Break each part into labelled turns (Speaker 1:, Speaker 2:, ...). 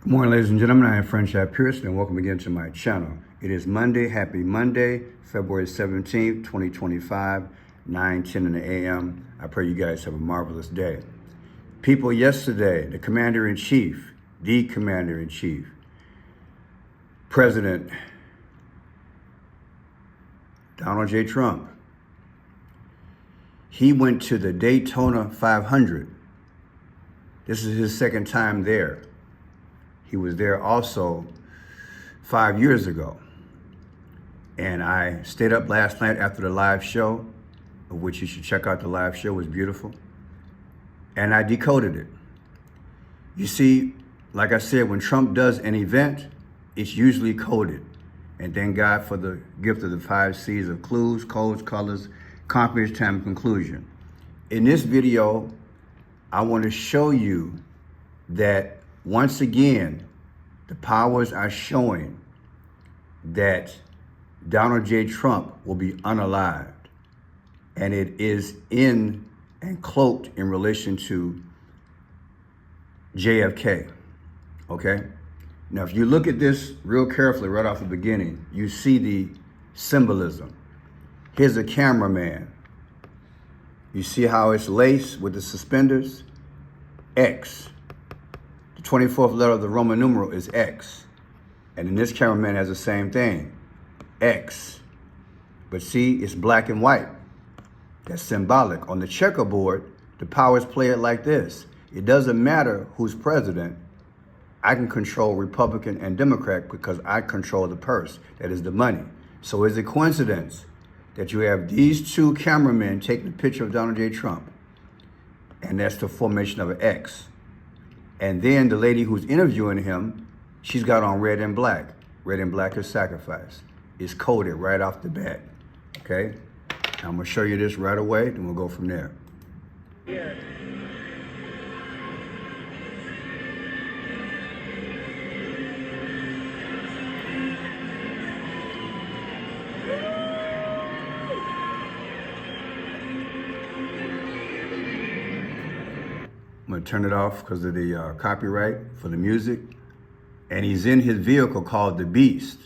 Speaker 1: Good morning, ladies and gentlemen. I am Friendship Pearson, and welcome again to my channel. It is Monday. Happy Monday, February 17th, 2025, 9:10 in the a.m. I pray you guys have a marvelous day. People, yesterday, the Commander-in-Chief, President Donald J. Trump, he went to the Daytona 500. This is his second time there. He was there also 5 years ago. And I stayed up last night after the live show, of which you should check out the live show, it was beautiful. And I decoded it. You see, like I said, when Trump does an event, it's usually coded. And thank God for the gift of the 5 C's of clues, codes, colors, confidence, time, and conclusion. In this video, I want to show you that once again, the powers are showing that Donald J. Trump will be unalived. And it is in and cloaked in relation to JFK, okay? Now, if you look at this real carefully right off the beginning, you see the symbolism. Here's a cameraman. You see how it's laced with the suspenders? X. The 24th letter of the Roman numeral is X. And then this cameraman has the same thing, X. But see, it's black and white. That's symbolic. On the checkerboard, the powers play it like this. It doesn't matter who's president. I can control Republican and Democrat because I control the purse. That is the money. So is it coincidence that you have these two cameramen taking a picture of Donald J. Trump? And that's the formation of an X. And then the lady who's interviewing him, she's got on red and black. Red and black is sacrifice. It's coded right off the bat, okay? Now I'm gonna show you this right away, then we'll go from there.
Speaker 2: Yeah.
Speaker 1: I'm gonna turn it off because of the copyright for the music. And he's in his vehicle called the Beast.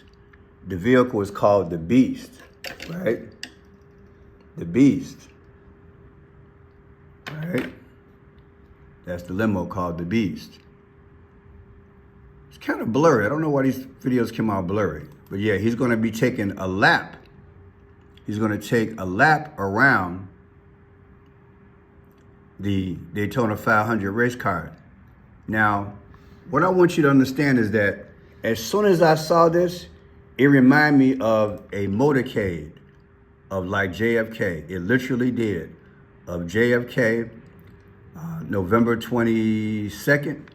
Speaker 1: The vehicle is called the Beast, right? The Beast, right? That's the limo called the Beast. It's kind of blurry. I don't know why these videos came out blurry. But yeah, he's gonna be taking a lap. He's gonna take a lap around the Daytona 500 race car. Now, what I want you to understand is that as soon as I saw this, it reminded me of a motorcade of like JFK. It literally did. Of JFK, November 22nd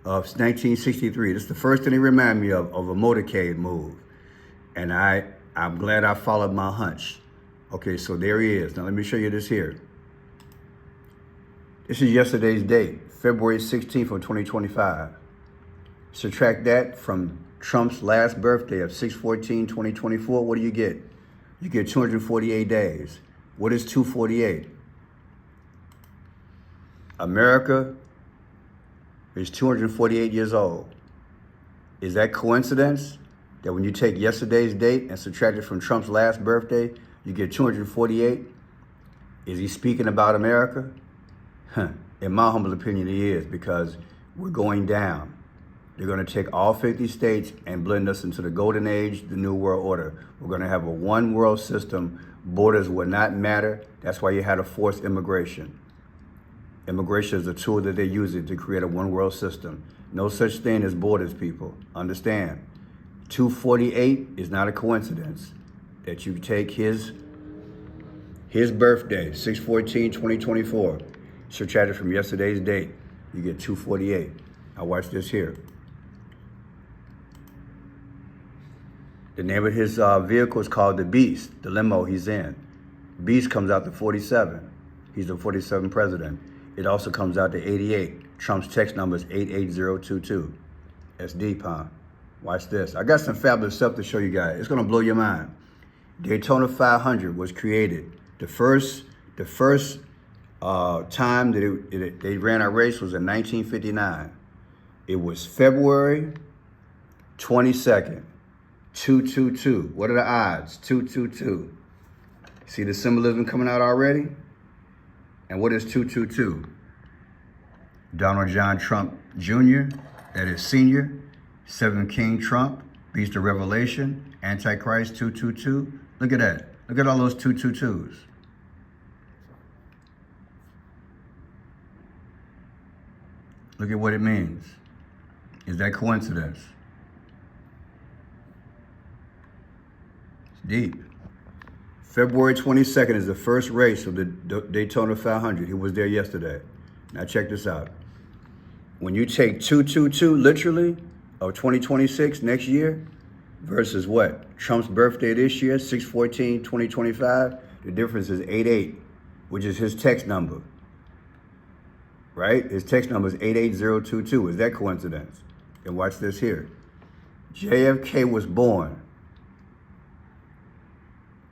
Speaker 1: of 1963. This is the first thing it reminded me of a motorcade move. And I'm glad I followed my hunch. Okay, so there he is. Now let me show you this here. This is yesterday's date, February 16th of 2025. Subtract that from Trump's last birthday of 6/14/2024. What do you get? You get 248 days. What is 248? America is 248 years old. Is that coincidence that when you take yesterday's date and subtract it from Trump's last birthday, you get 248? Is he speaking about America? In my humble opinion, he is, because we're going down. They're going to take all 50 states and blend us into the golden age, the new world order. We're going to have a one world system. Borders will not matter. That's why you had a forced immigration. Immigration is a tool that they're using to create a one world system. No such thing as borders, people. Understand. 248 is not a coincidence that you take his birthday, 6/14/2024. Subtracted from yesterday's date, you get 248. Now watch this here. The name of his vehicle is called the Beast, the limo he's in. Beast comes out to 47. He's the 47th president. It also comes out to 88. Trump's text number is 88022. That's deep, huh? Watch this. I got some fabulous stuff to show you guys. It's gonna blow your mind. Daytona 500 was created. The first time that they ran a race was in 1959. It was February 22nd, 222. What are the odds? 222. See the symbolism coming out already? And what is 222? Donald John Trump Jr., that is senior, 7th King Trump, Beast of Revelation, Antichrist 222. Look at that. Look at all those 222s. Look at what it means. Is that coincidence? It's deep. February 22nd is the first race of the Daytona 500. He was there yesterday. Now check this out. When you take 222 literally of 2026 next year versus what? Trump's birthday this year, 6/14/2025, the difference is 88, which is his text number. Right? His text number is 88022. Is that coincidence? And watch this here. JFK was born.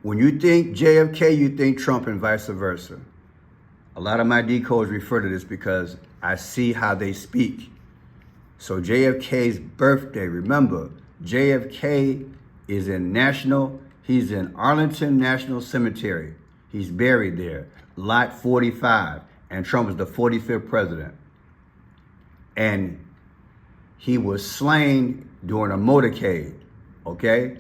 Speaker 1: When you think JFK, you think Trump and vice versa. A lot of my decodes refer to this because I see how they speak. So JFK's birthday, remember, JFK is he's in Arlington National Cemetery. He's buried there, lot 45, and Trump is the 45th president. And he was slain during a motorcade, okay?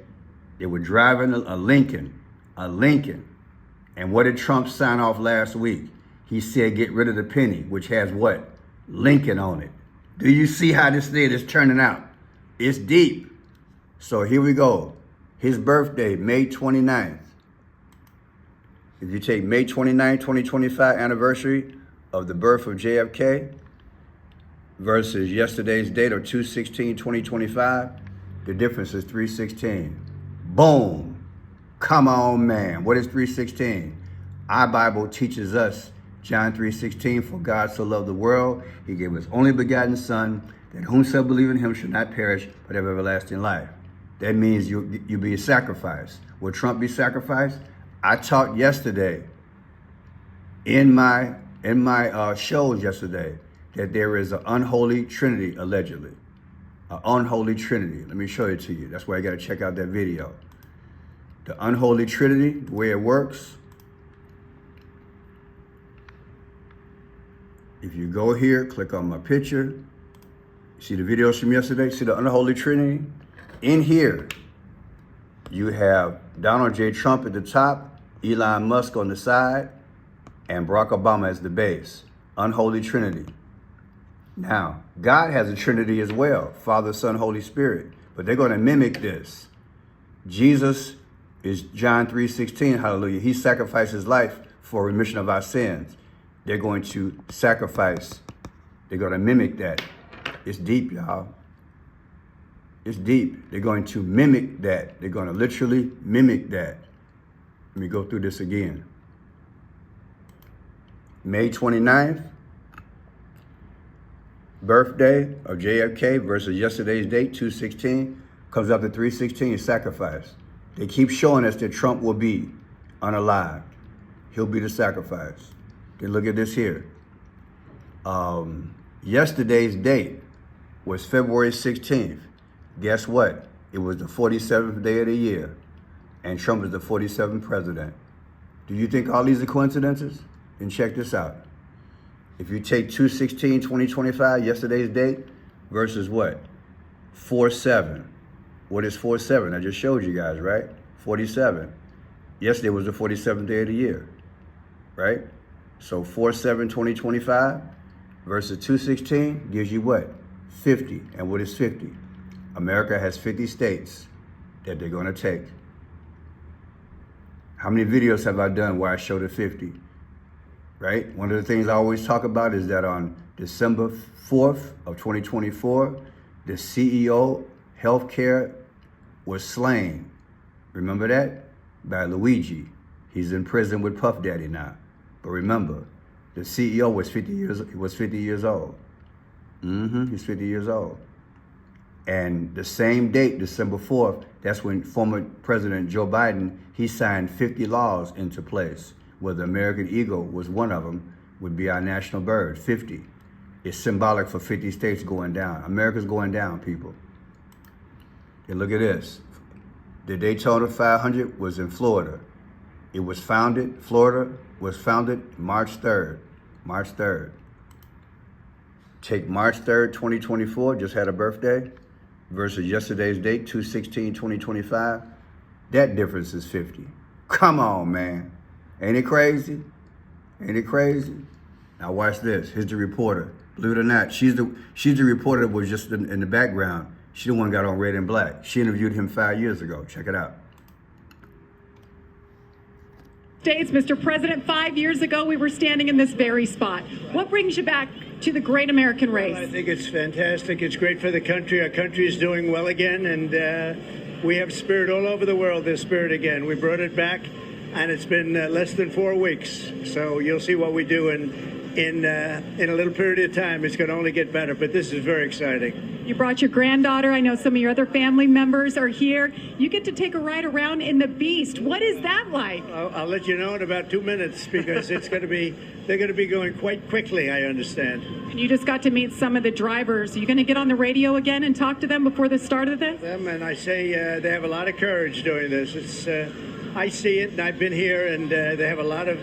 Speaker 1: They were driving a Lincoln. And what did Trump sign off last week? He said, get rid of the penny, which has what? Lincoln on it. Do you see how this thing is turning out? It's deep. So here we go. His birthday, May 29th. If you take May 29, 2025 anniversary of the birth of JFK versus yesterday's date of 2/16/2025, the difference is 316. Boom. Come on, man. What is 316? Our Bible teaches us, John 3:16, for God so loved the world, he gave his only begotten son, that whomsoever believe in him should not perish, but have everlasting life. That means you be sacrificed. Will Trump be sacrificed? I talked yesterday in my shows yesterday that there is an unholy trinity, allegedly. An unholy trinity. Let me show it to you. That's why I got to check out that video. The unholy trinity, the way it works. If you go here, click on my picture. See the videos from yesterday? See the unholy trinity? In here, you have Donald J. Trump at the top, Elon Musk on the side, and Barack Obama as the base. Unholy trinity. Now, God has a trinity as well, Father, Son, Holy Spirit. But they're going to mimic this. Jesus is John 3:16, hallelujah. He sacrificed his life for remission of our sins. They're going to sacrifice. They're going to mimic that. It's deep, y'all. It's deep. They're going to mimic that. They're going to literally mimic that. Let me go through this again. May 29th, birthday of JFK versus yesterday's date, 2/16, comes up to 3/16, sacrifice. They keep showing us that Trump will be unalived. He'll be the sacrifice. Then look at this here. Yesterday's date was February 16th. Guess what? It was the 47th day of the year. And Trump is the 47th president. Do you think all these are coincidences? Then check this out. If you take 2/16/2025, yesterday's date, versus what? 4/7. What is 4/7? I just showed you guys, right? 47. Yesterday was the 47th day of the year, right? So 4/7/2025 versus 2/16 gives you what? 50. And what is 50? America has 50 states that they're going to take. How many videos have I done where I show the 50? Right? One of the things I always talk about is that on December 4th of 2024, the CEO healthcare was slain. Remember that? By Luigi. He's in prison with Puff Daddy now. But remember, the CEO was 50 years old. He's 50 years old. And the same date, December 4th, that's when former President Joe Biden, he signed 50 laws into place, where the American eagle was one of them, would be our national bird, 50. is symbolic for 50 states going down. America's going down, people. And look at this. The Daytona 500 was in Florida. It was founded, Florida was founded March 3rd. March 3rd. Take March 3rd, 2024, just had a birthday, versus yesterday's date, 2/16/2025. That difference is 50. Come on, man. Ain't it crazy? Ain't it crazy? Now watch this. Here's the reporter. Believe it or not, she's the reporter that was just in the background. She the one got on red and black. She interviewed him 5 years ago. Check it out.
Speaker 2: States, Mr. President, 5 years ago, we were standing in this very spot. What brings you back to the great American race?
Speaker 3: Well, I think it's fantastic. It's great for the country. Our country is doing well again, and we have spirit all over the world. There's spirit again. We brought it back, and it's been less than 4 weeks. So you'll see what we do in a little period of time. It's going to only get better, but this is very exciting.
Speaker 2: You brought your granddaughter. I know some of your other family members are here. You get to take a ride around in the Beast. What is that like?
Speaker 3: I'll let you know in about 2 minutes, because they're going to be going quite quickly, I understand.
Speaker 2: And you just got to meet some of the drivers. Are you going to get on the radio again and talk to them before the start of this?
Speaker 3: And I say they have a lot of courage doing this. I see it, and I've been here, and they have a lot of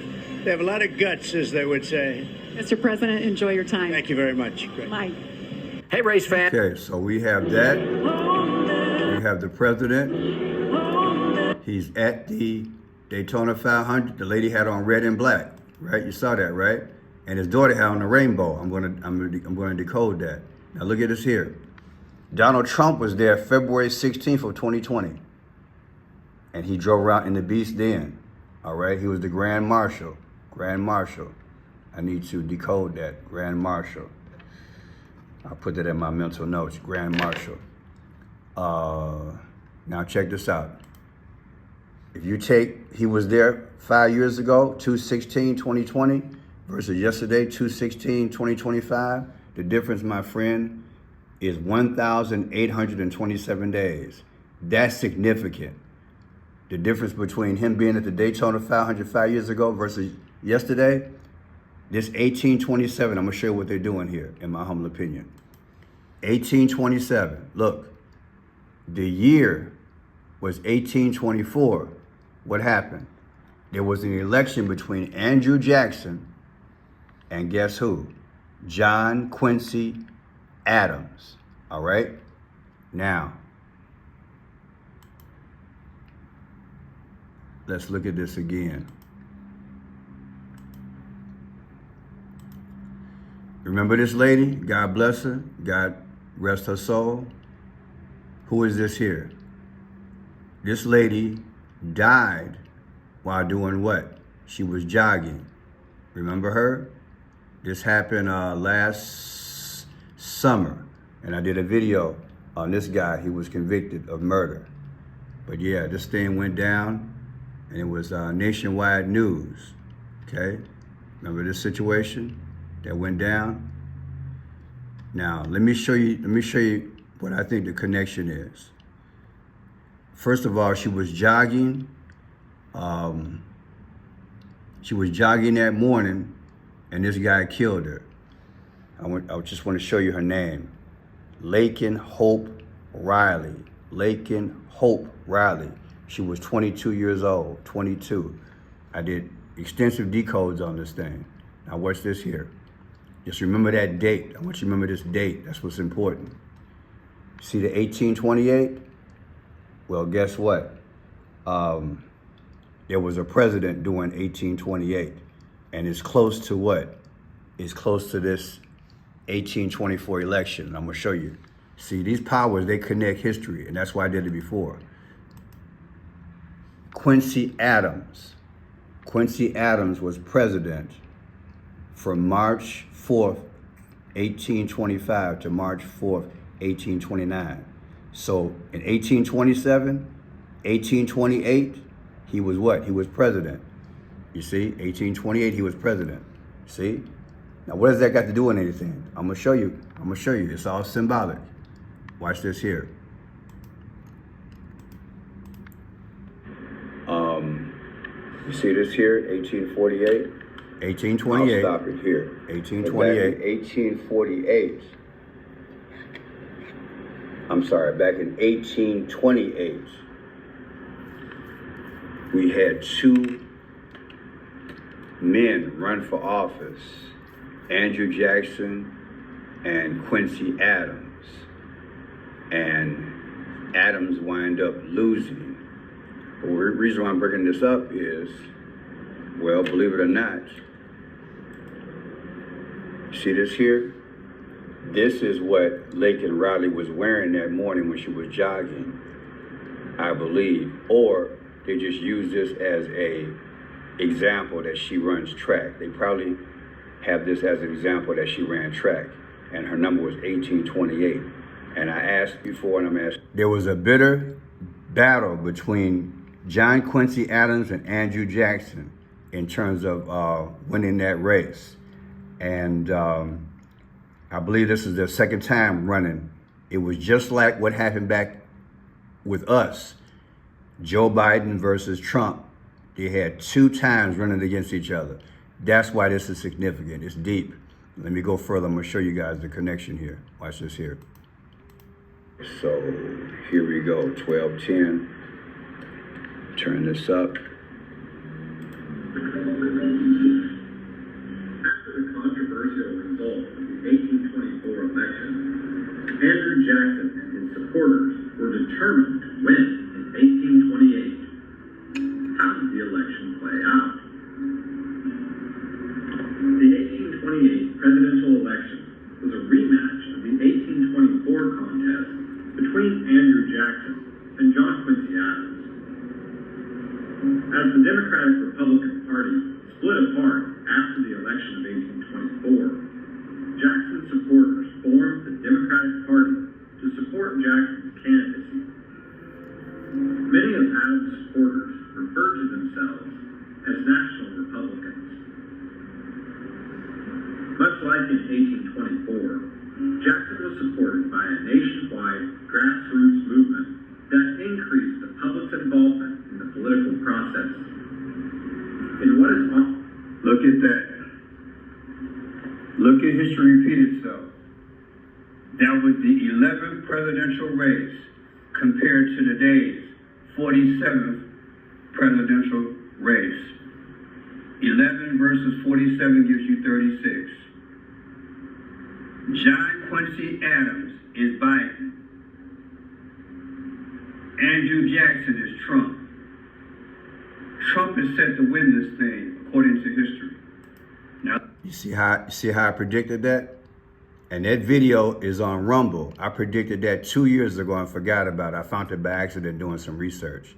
Speaker 3: guts, as they would say.
Speaker 2: Mr. President, enjoy your time.
Speaker 3: Thank you very much. Great.
Speaker 2: Mike.
Speaker 4: Hey, race fan.
Speaker 1: Okay, so we have that. We have the president. He's at the Daytona 500. The lady had on red and black, right? You saw that, right? And his daughter had on the rainbow. I'm gonna decode that. Now look at this here. Donald Trump was there February 16th of 2020, and he drove around in the Beast then. All right, he was the Grand Marshal. Grand Marshal. I need to decode that. Grand Marshal. I'll put that in my mental notes. Grand Marshal. Now check this out. If you take, he was there 5 years ago, 2/16/2020, versus yesterday, 2/16/2025. The difference, my friend, is 1,827 days. That's significant. The difference between him being at the Daytona 500 5 years ago versus yesterday, this 1827, I'm gonna show you what they're doing here, in my humble opinion. 1827, look, the year was 1824. What happened? There was an election between Andrew Jackson and guess who? John Quincy Adams, all right? Now, let's look at this again. Remember this lady? God bless her. God rest her soul. Who is this here? This lady died while doing what? She was jogging. Remember her? This happened last summer, and I did a video on this guy. He was convicted of murder. But yeah, this thing went down, and it was nationwide news. Okay? Remember this situation that went down? Now, let me show you what I think the connection is. First of all, she was jogging. She was jogging that morning, and this guy killed her. I just want to show you her name. Laken Riley. Laken Riley. She was 22 years old, 22. I did extensive decodes on this thing. Now watch this here. Just remember that date. I want you to remember this date. That's what's important. See the 1828? Well, guess what? There was a president doing 1828. And it's close to what? It's close to this 1824 election. I'm going to show you. See, these powers, they connect history. And that's why I did it before. Quincy Adams. Quincy Adams was president from March 4th, 1825 to March 4th, 1829. So in 1827, 1828, he was what? He was president. You see, 1828, he was president. See? Now, what does that got to do with anything? I'm gonna show you. It's all symbolic. Watch this here. You see this here, 1848? 1828.
Speaker 4: I'll stop it here.
Speaker 1: 1828.
Speaker 4: Back in 1848. I'm sorry, back in 1828, we had two men run for office, Andrew Jackson and Quincy Adams. And Adams wind up losing. The reason why I'm bringing this up is, well, believe it or not, see this here? This is what Laken Riley was wearing that morning when she was jogging, I believe. Or they just use this as a example that she runs track. They probably have this as an example that she ran track. And her number was 1828. And I asked before, and I'm asking.
Speaker 1: There was a bitter battle between John Quincy Adams and Andrew Jackson in terms of winning that race. And I believe this is their second time running. It was just like what happened back with us. Joe Biden versus Trump. They had 2 times running against each other. That's why this is significant. It's deep. Let me go further. I'm going to show you guys the connection here. Watch this here.
Speaker 4: So here we go, 1210. Turn this up.
Speaker 5: After the controversial result of the 1824 election, Andrew Jackson and his supporters were determined to win in 1828. How did the election play out? The 1828 presidential election was a rematch of the 1824 contest between Andrew Jackson and John Quincy Adams. As the Democratic-Republican Party split apart after the election of 1824, Jackson's supporters formed the Democratic Party to support Jackson's candidacy. Many of Adams' supporters referred to themselves as National Republicans. Much like in 1824, Jackson was supported by a nationwide grassroots movement that increased the public's involvement in the political process. In what is
Speaker 4: Look at that. Look at history repeat itself. That was the 11th presidential race compared to today's 47th presidential race. 11 versus 47 gives you 36. John Quincy Adams is Biden. Andrew Jackson is Trump. Trump is set to win this thing, according to history. Now,
Speaker 1: You see how I predicted that? And that video is on Rumble. I predicted that 2 years ago and forgot about it. I found it by accident doing some research.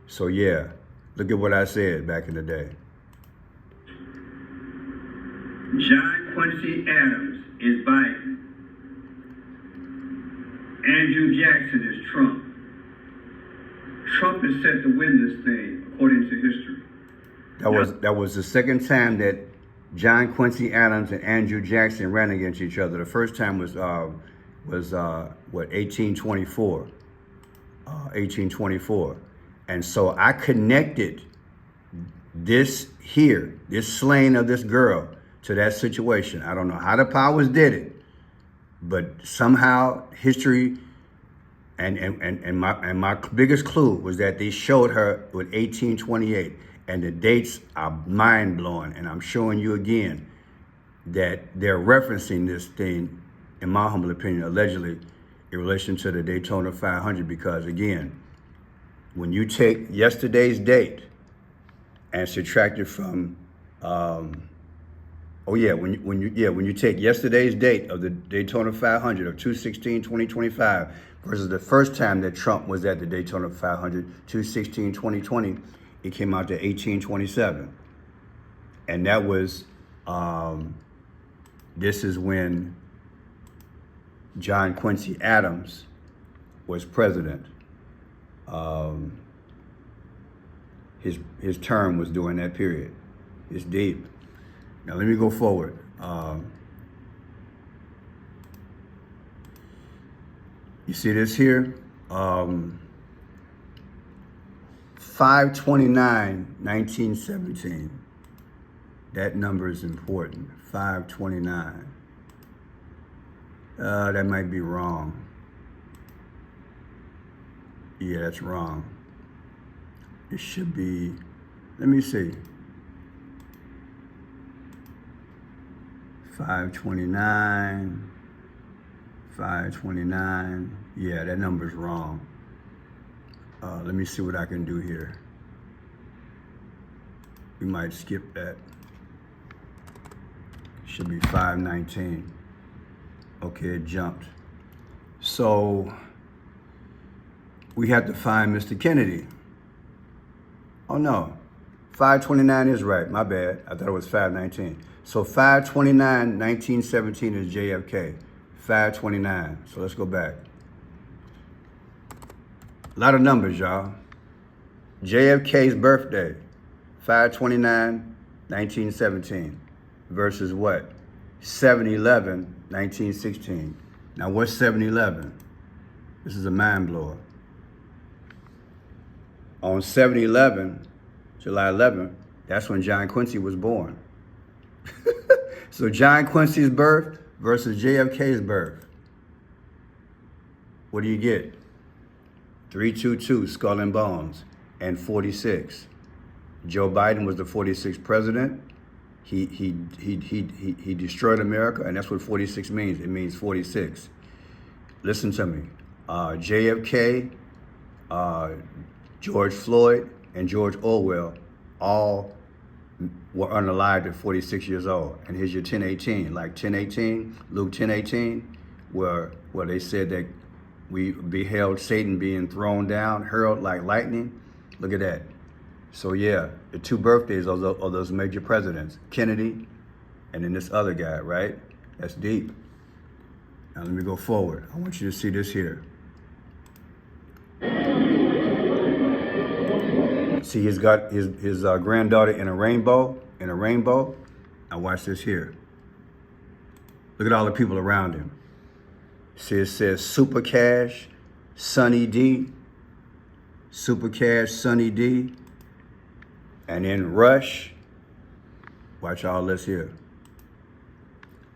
Speaker 1: So yeah, look at what I said back in the day.
Speaker 4: John Quincy Adams is Biden. Andrew Jackson is Trump. Trump is set to win this thing, according to history.
Speaker 1: That was the second time that John Quincy Adams and Andrew Jackson ran against each other. The first time was 1824. 1824. And so I connected this slaying of this girl to that situation. I don't know how the powers did it, but somehow history and my biggest clue was that they showed her with 1828, and the dates are mind-blowing. And I'm showing you again that they're referencing this thing, in my humble opinion, allegedly in relation to the Daytona 500, because again, when you take yesterday's date and subtract it from when you take yesterday's date of the Daytona 500 of 2/16/2025 versus the first time that Trump was at the Daytona 500, 2/16/2020, it came out to 1827. And that was, this is when John Quincy Adams was president. His term was during that period. It's deep. Now let me go forward. You see this here? 5/29/1917. That number is important. 529. That might be wrong. Yeah, that's wrong. It should be, let me see. 529. 529. Yeah, that number's wrong. Let me see what I can do here. We might skip that. Should be 519. Okay, it jumped. So we have to find Mr. Kennedy. Oh no, 529 is right, my bad. I thought it was 519. So 529, 1917 is JFK. 529, so let's go back. A lot of numbers, y'all. JFK's birthday, 529, 1917, versus what? 7/11, 1916. Now what's 7/11? This is a mind blower. On 7/11, July 11th, that's when John Quincy was born. So John Quincy's birth versus JFK's birth. What do you get? 322, skull and bones, and 46. Joe Biden was the 46th president. He destroyed America, and that's what 46 means. It means 46. Listen to me. JFK, George Floyd, and George Orwell all were unalive at 46 years old. And here's your 10:18, like 10:18, Luke 10:18, where they said that we beheld Satan being thrown down, hurled like lightning. Look at that. So yeah, the two birthdays of those major presidents, Kennedy and then this other guy, right? That's deep. Now let me go forward. I want you to see this here. See, he's got his granddaughter in a rainbow. Now watch this here. Look at all the people around him. See, it says Super Cash, Sonny D, Super Cash, Sonny D, and then Rush. Watch all this here.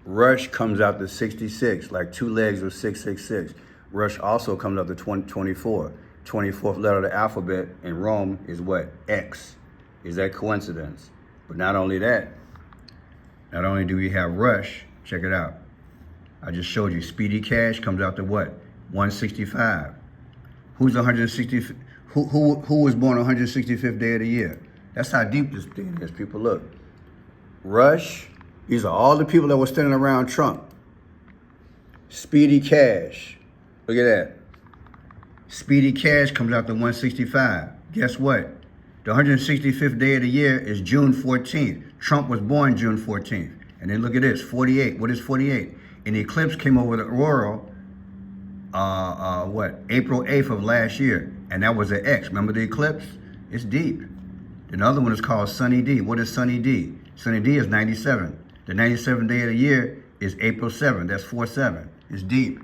Speaker 1: Rush comes out to 66, like two legs of 666. Rush also comes out to 24. 24th letter of the alphabet in Rome is what? X. Is that coincidence? But not only that, not only do we have Rush, check it out. I just showed you Speedy Cash comes out to what? 165. Who's 160? Who was born 165th day of the year? That's how deep this thing is, people. Look. Rush, these are all the people that were standing around Trump. Speedy Cash. Look at that. Speedy Cash comes out to 165. Guess what? The 165th day of the year is June 14th. Trump was born June 14th. And then look at this, 48. What is 48? An eclipse came over the aurora, April 8th of last year. And that was an X. Remember the eclipse? It's deep. Another one is called Sunny D. What is Sunny D? Sunny D is 97. The 97th day of the year is April 7th. That's 47. It's deep.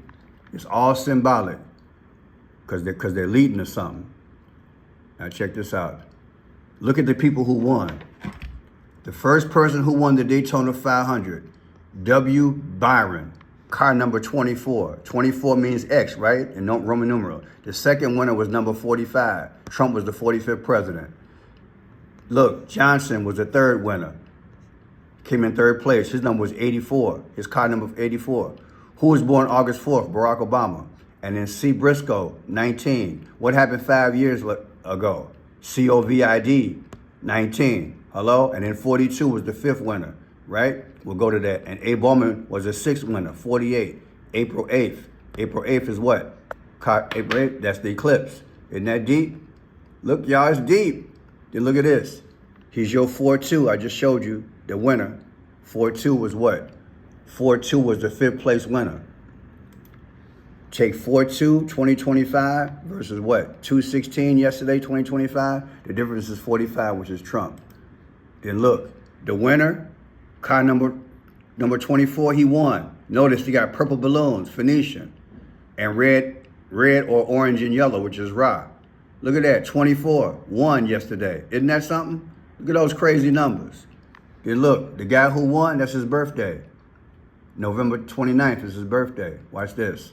Speaker 1: It's all symbolic. Because they're leading to something. Now check this out. Look at the people who won. The first person who won the Daytona 500, W. Byron, car number 24. 24 means X, right? In Roman numeral. The second winner was number 45. Trump was the 45th president. Look, Johnson was the third winner. Came in third place. His number was 84. His car number was 84. Who was born August 4th? Barack Obama. And then C. Briscoe, 19. What happened 5 years ago? COVID, 19. Hello? And then 42 was the fifth winner, right? We'll go to that. And A. Bowman was the sixth winner, 48. April 8th. April 8th is what? April 8th, that's the eclipse. Isn't that deep? Look, y'all, it's deep. Then look at this. He's your 4-2. I just showed you the winner. 4-2 was what? 4-2 was the fifth place winner. Take 4-2, 2025 versus what? 216 yesterday, 2025. The difference is 45, which is Trump. Then look, the winner, car number 24, he won. Notice he got purple balloons, Phoenician, and red or orange and yellow, which is Ra. Look at that, 24, won yesterday. Isn't that something? Look at those crazy numbers. And look, the guy who won, that's his birthday. November 29th is his birthday. Watch this.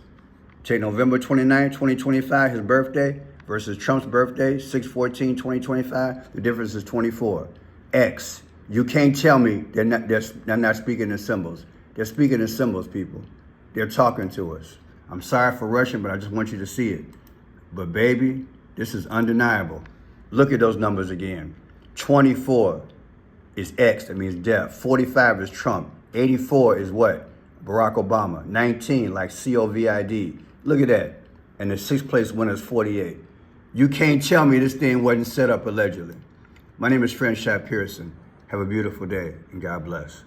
Speaker 1: Take November 29th, 2025, his birthday, versus Trump's birthday, 6/14/2025. The difference is 24. X. You can't tell me they're not speaking in symbols. They're speaking in symbols, people. They're talking to us. I'm sorry for rushing, but I just want you to see it. But baby, this is undeniable. Look at those numbers again. 24 is X, that means death. 45 is Trump. 84 is what? Barack Obama. 19, like COVID. Look at that. And the sixth place winner is 48. You can't tell me this thing wasn't set up allegedly. My name is Fred Shap Pearson. Have a beautiful day, and God bless.